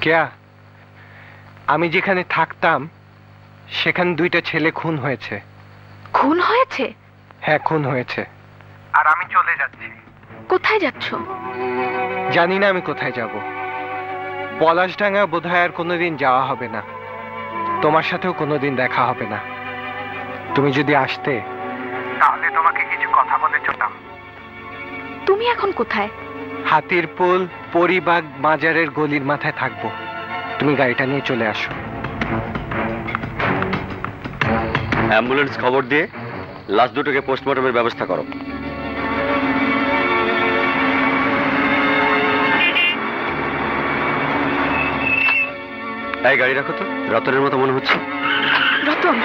কেয়া, আমি যেখানে থাকতাম সেখানে 2টা ছেলে খুন হয়েছে। খুন হয়েছে? হ্যাঁ, খুন হয়েছে। আর আমি চলে যাচ্ছি। কোথায় যাচ্ছ? জানি না আমি কোথায় যাব। পলাশডাঙ্গা বোধহয় আর কোনোদিন যাওয়া হবে না, তোমার সাথেও কোনোদিন দেখা হবে না। তুমি যদি আসতে তাহলে তোমাকে কিছু কথা বলে চলতাম। তুমি এখন কোথায়? হাতিরপুল পরিবাগ বাজারের গলির মাথায় থাকবো। তুমি গাড়িটা নিয়ে চলে আসো। অ্যাম্বুলেন্স খবর দিয়ে লাশ দুটোকে পোস্টমর্টমের ব্যবস্থা করো। এই গাড়ি রাখো তো, রতনের মতো মনে হচ্ছে। Ratan,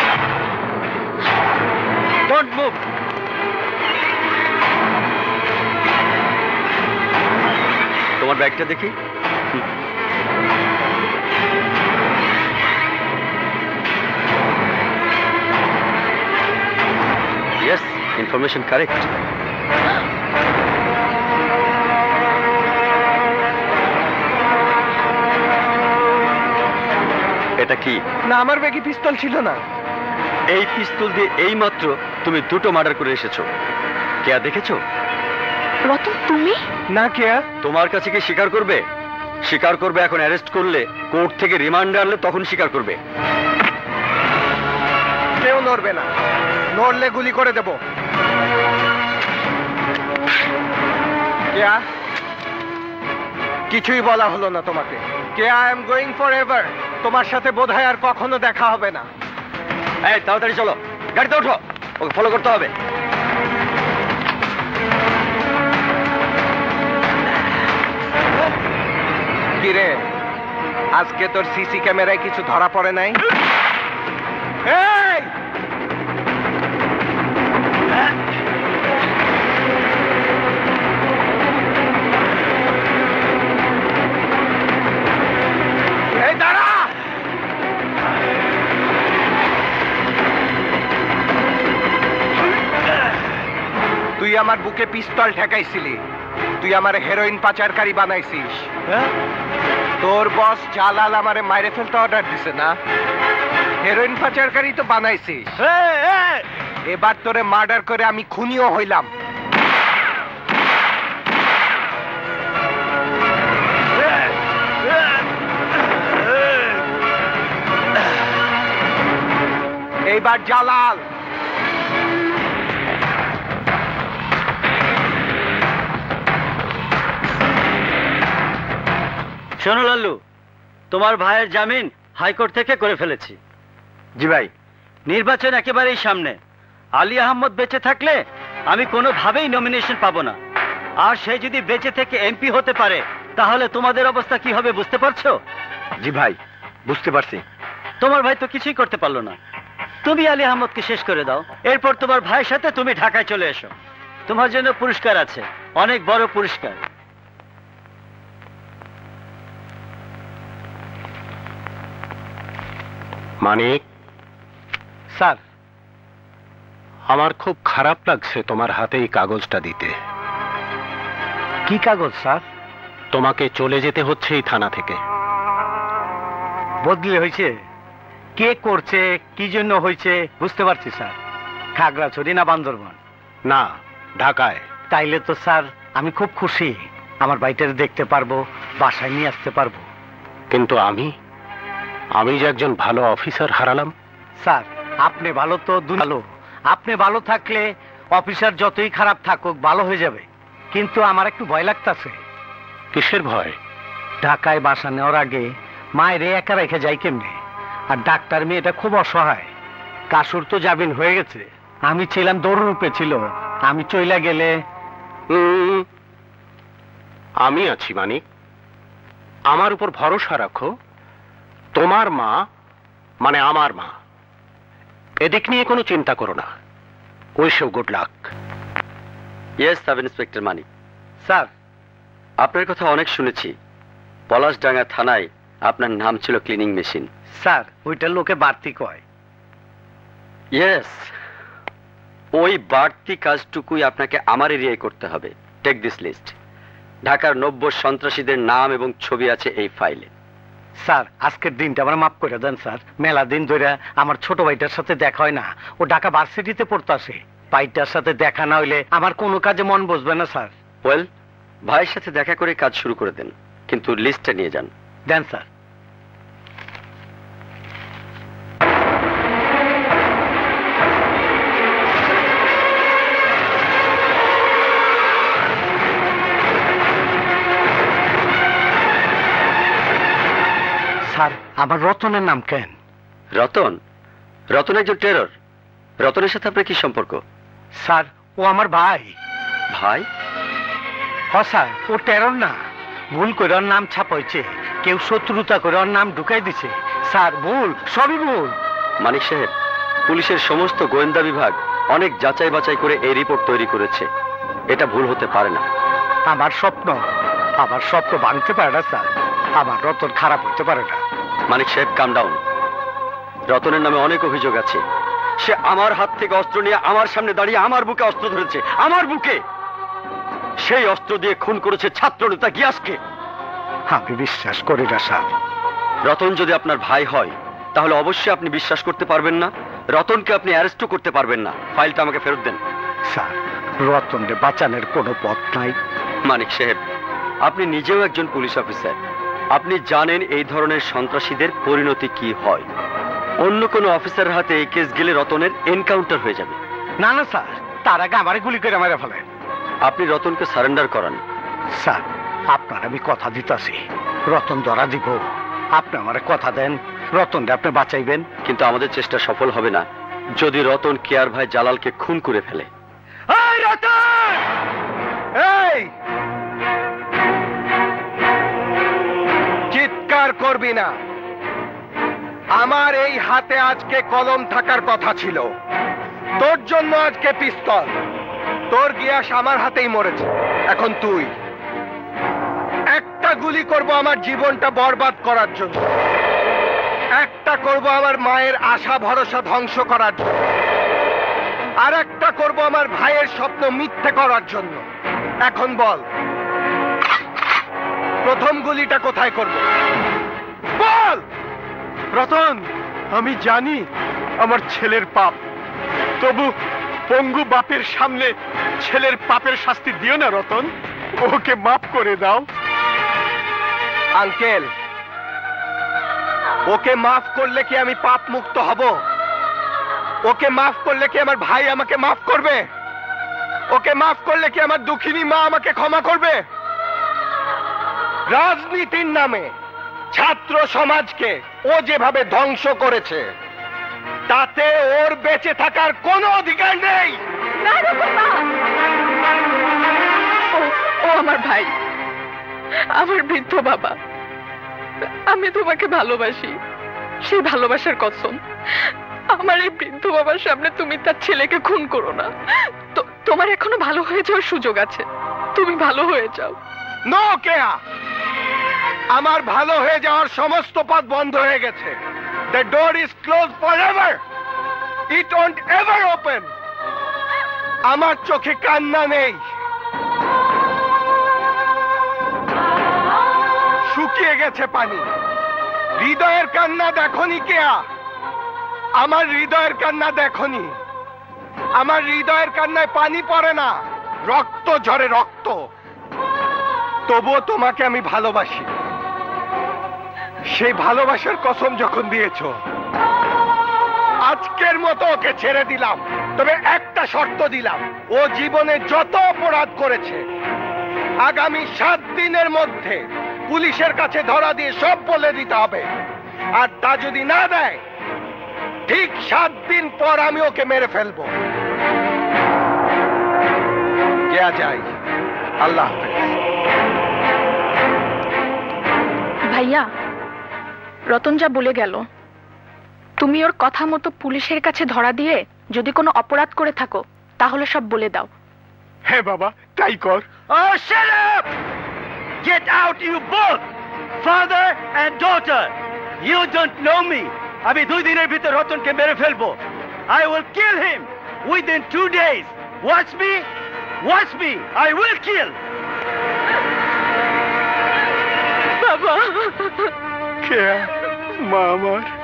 don't move. তোমার ব্যাগটা দেখি। Yes, information correct. এটা কি? না, আমার ব্যাগে পিস্তল ছিল না। এই পিস্তল দিয়ে এই মাত্র তুমি 2টো মার্ডার করে এসেছো। কেয়া দেখেছো? রতন তুমি? না কেয়া। তোমার কাছে কি স্বীকার করবে? স্বীকার করবে। এখন অ্যারেস্ট করলে, কোর্ট থেকে রিমান্ডে আনলে তখন স্বীকার করবে। কেউ নড়বে না, নড়লে গুলি করে দেব। কেয়া, কিছুই বলা হলো না তোমাকে। Keya, I am going forever. তোমার সাথে বোধহয় আর কখনো দেখা হবে না। এই তাড়াতাড়ি চলো, গাড়িতে ওঠো, ওকে ফলো করতে হবে। কিরে, আজকে তোর সিসি ক্যামেরায় কিছু ধরা পড়ে নাই? এই! এই দাঁড়া! তুই আমার বুকে পিস্তল ঠেকাইছিলি, তুই আমার হেরোইন পাচারকারী বানাইছিস। তোর বস জালাল আমারে মাইরে ফেলতে অর্ডার দিছে না? হেরোইন পাচারকারী তো বানাইছিস। এবার তোরে মার্ডার করে আমি খুনিও হইলাম। এইবার জালাল, শোনো লাল্লু, তোমার ভাইয়ের জামিন হাইকোর্ট থেকে করে ফেলেছি। জি ভাই। নির্বাচন একেবারেই সামনে। আলী আহমদ বেঁচে থাকলে আমি কোনোভাবেই নমিনেশন পাবো না। আর সে যদি বেঁচে থেকে এমপি হতে পারে তাহলে তোমাদের অবস্থা কি হবে বুঝতে পারছো? জি ভাই, বুঝতে পারছি। তোমার ভাই তো কিছুই করতে পারলো না। তুমি আলী আহমদকে শেষ করে দাও, এরপর তোমার ভাইয়ের সাথে তুমি ঢাকায় চলে এসো। তোমার জন্য পুরস্কার আছে, অনেক বড় পুরস্কার। মানিক স্যার, আমার খুব খারাপ লাগছে তোমার হাতে এই কাগজটা দিতে। কি কাগজ স্যার? তোমাকে চলে যেতে হচ্ছে এই থানা থেকে। বদলি হয়েছে? কে করছে, কি জন্য হয়েছে বুঝতে পারছি স্যার। খাগড়াছড়ি না বান্দরবান? না, ঢাকায়। তাইলে তো স্যার আমি খুব খুশি। আমার বাইটারে দেখতে পারবো, বাসায় নিয়ে আসতে পারবো। কিন্তু আমি যে একজন ভালো অফিসার হারালাম। স্যার, আপনি ভালো তো ভালো। আপনি ভালো থাকলে অফিসার যতই খারাপ থাকুক ভালো হয়ে যাবে। কিন্তু আমার একটু ভয় লাগতেছে। কিসের ভয়? ঢাকায় বাসা নেওয়ার আগে মায়ের একা রেখে যাই কেমনে? আর ডাক্তার মেয়েটা খুব অসহায়। কাসুর তো জামিন হয়ে গেছে, আমি ছিলাম দৌড়রূপে ছিল। আমি চইলা গেলে আমি আছি মানিক, আমার উপর ভরসা রাখো। তোমার মা মানে আমার মা, এদিক নিয়ে কোনো চিন্তা করো না। Wish you good luck. Yes sub inspector Manik. Sir, আপনার কথা অনেক শুনেছি। পলাশডাঙ্গা থানায় আপনার নাম ছিল ক্লিনিং মেশিন। স্যার, ওইটা লোকে বাড়তি কয়। ইয়েস, ওই বাড়তি কাজটুকুই আপনাকে আমার এরিয়ায় করতে হবে। Take this list. ঢাকার 90 সন্ত্রাসীদের নাম এবং ছবি আছে এই ফাইলে। স্যার আজকের দিনটা আমার মাফ করে দেন স্যার। মেলা দিন ধরে আমার ছোট ভাইটার সাথে দেখা হয় না। ও ঢাকা ভার্সিটিতে পড়তাছে। ভাইটার সাথে দেখা না হইলে আমার কোনো কাজে মন বসবে না স্যার। ওয়েল, ভাইয়ের সাথে দেখা করে কাজ শুরু করে দেন, কিন্তু লিস্টটা নিয়ে যান। দেন স্যার। স্যার আমার রতনের নাম কেন? রতন? রতন একজন টেরর। রতনের সাথে আপনার কি সম্পর্ক? স্যার ও আমার ভাই। ভাই? হ স্যার, ও টেরর না, ভুল করে ওর নাম ছাপাইছে। কেউ শত্রুতা করে ওর নাম ঢুকাই দিছে। স্যার ভুল, সবই ভুল। মানিক সাহেব, পুলিশের সমস্ত গোয়েন্দা বিভাগ অনেক যাচাই বাছাই করে এই রিপোর্ট তৈরি করেছে। এটা ভুল হতে পারে না। আমার স্বপ্ন ভাঙতে পারে না স্যার। আমার রতন খারাপ হতে পারে না। মানিক সাহেব, কাম ডাউন। রতনের নামে অনেক অভিযোগ আছে। সে আমার হাত থেকে অস্ত্র নিয়ে আমার সামনে দাঁড়িয়ে আমার বুকে অস্ত্র ধরেছে। আমার বুকে! সেই অস্ত্র দিয়ে খুন করেছে ছাত্রনেতা গিয়াসকে। আমি বিশ্বাস করি না স্যার। রতন যদি আপনার ভাই হয় তাহলে অবশ্যই আপনি বিশ্বাস করতে পারবেন না। রতনকে আপনি অ্যারেস্টও করতে পারবেন না। ফাইলটা আমাকে ফেরত দেন। স্যার রতনকে বাঁচানোর কোনো পথ নাই। মানিক সাহেব, আপনি নিজেও একজন পুলিশ অফিসার। আপনি জানেন এই ধরনের সন্ত্রাসীদের পরিণতি কি হয়। অন্য কোনো অফিসারের হাতে এই কেস গেলে রতনের এনকাউন্টার হয়ে যাবে। না না স্যার, তার আগে আমারে গুলি করে মেরে ফেলে। আপনি রতনকে সারেন্ডার করান। স্যার আপনার আমি কথা দিতাছি, রতন ধরা দিব। আপনি আমারে কথা দেন, রতনকে আপনি বাঁচাইবেন। কিন্তু আমাদের চেষ্টা সফল হবে না যদি রতন কেয়ার ভাই জালালকে খুন করে ফেলে। এই রতন! এই চিৎকার করবি না। আমার এই হাতে আজকে কলম থাকার কথা ছিল, তোর জন্য আজকে পিস্তল। তোর গিয়াস আমার হাতেই মরেছে। এখন তুই একটা গুলি করব আমার জীবনটা বরবাদ করার জন্য, একটা করব আমার মায়ের আশা ভরসা ধ্বংস করার জন্য, আর একটা করব আমার ভাইয়ের স্বপ্ন মিথ্যে করার জন্য। এখন বল, প্রথম গুলিটা কোথায় করব? বল। রতন, আমি জানি আমার ছেলের পাপ, তবু পঙ্গু বাপের সামনে ছেলের পাপের শাস্তি দিও না রতন। ওকে মাফ করে দাও। আঙ্কেল, ওকে মাফ করলে কি আমি পাপ মুক্ত হব? ওকে মাফ করলে কি আমার ভাই আমাকে মাফ করবে? ওকে মাফ করলে কি আমার দুঃখিনী মা আমাকে ক্ষমা করবে? রাজনীতির নামে ছাত্র সমাজকে ও যেভাবে ধ্বংস করেছে, তাতে ওর বেঁচে থাকার কোনো অধিকার নেই। ও আমার ভাই, আমার বৃদ্ধ বাবা। আমি তোমাকে ভালোবাসি, সেই ভালোবাসার কসম। আমার এই বৃদ্ধ বাবার সামনে তুমি তার ছেলেকে খুন করো না। তোমার এখনো ভালো হয়ে যাওয়ার সুযোগ আছে, তুমি ভালো হয়ে যাও। নো কেয়া, আমার ভালো হয়ে যাওয়ার সমস্ত পথ বন্ধ হয়ে গেছে। The door is closed forever. It won't ever open. আমার চোখে কান্না নেই, শুকিয়ে গেছে পানি। হৃদয়ের কান্না দেখনি কেয়া? আমার হৃদয়ের কান্না দেখনি? আমার হৃদয়ের কান্নায় পানি পড়ে না, রক্ত ঝরে, রক্ত। তবুও তোমাকে আমি ভালোবাসি। সেই ভালোবাসার কসম যখন দিয়েছো, আজকের মতো ওকে ছেড়ে দিলাম। তবে একটা শর্ত দিলাম, ও জীবনে যত অপরাধ করেছে আগামী 7 দিনের মধ্যে পুলিশের কাছে ধরা দিয়ে সব বলে দিতে হবে। আর তা যদি না দেয়, ঠিক 7 দিন পর আমি ওকে মেরে ফেলবো। কেয়া যায়। আল্লাহ হাফেজ। ভাইয়া, রতন যা বলে গেল, তুমি ওর কথা মতো পুলিশের কাছে ধরা দিয়ে যদি কোনো অপরাধ করে থাকো তাহলে সব বলে দাও। হ্যাঁ বাবা, তাই কর। Oh, shut up! Get out, you both! Father and daughter! You don't know me! আমি 2 দিনের ভিতর রতনকে মেরে ফেলবো। I will kill him within 2 days. Watch me! Watch me! I will kill! বাবা, কেয়া মা আমার।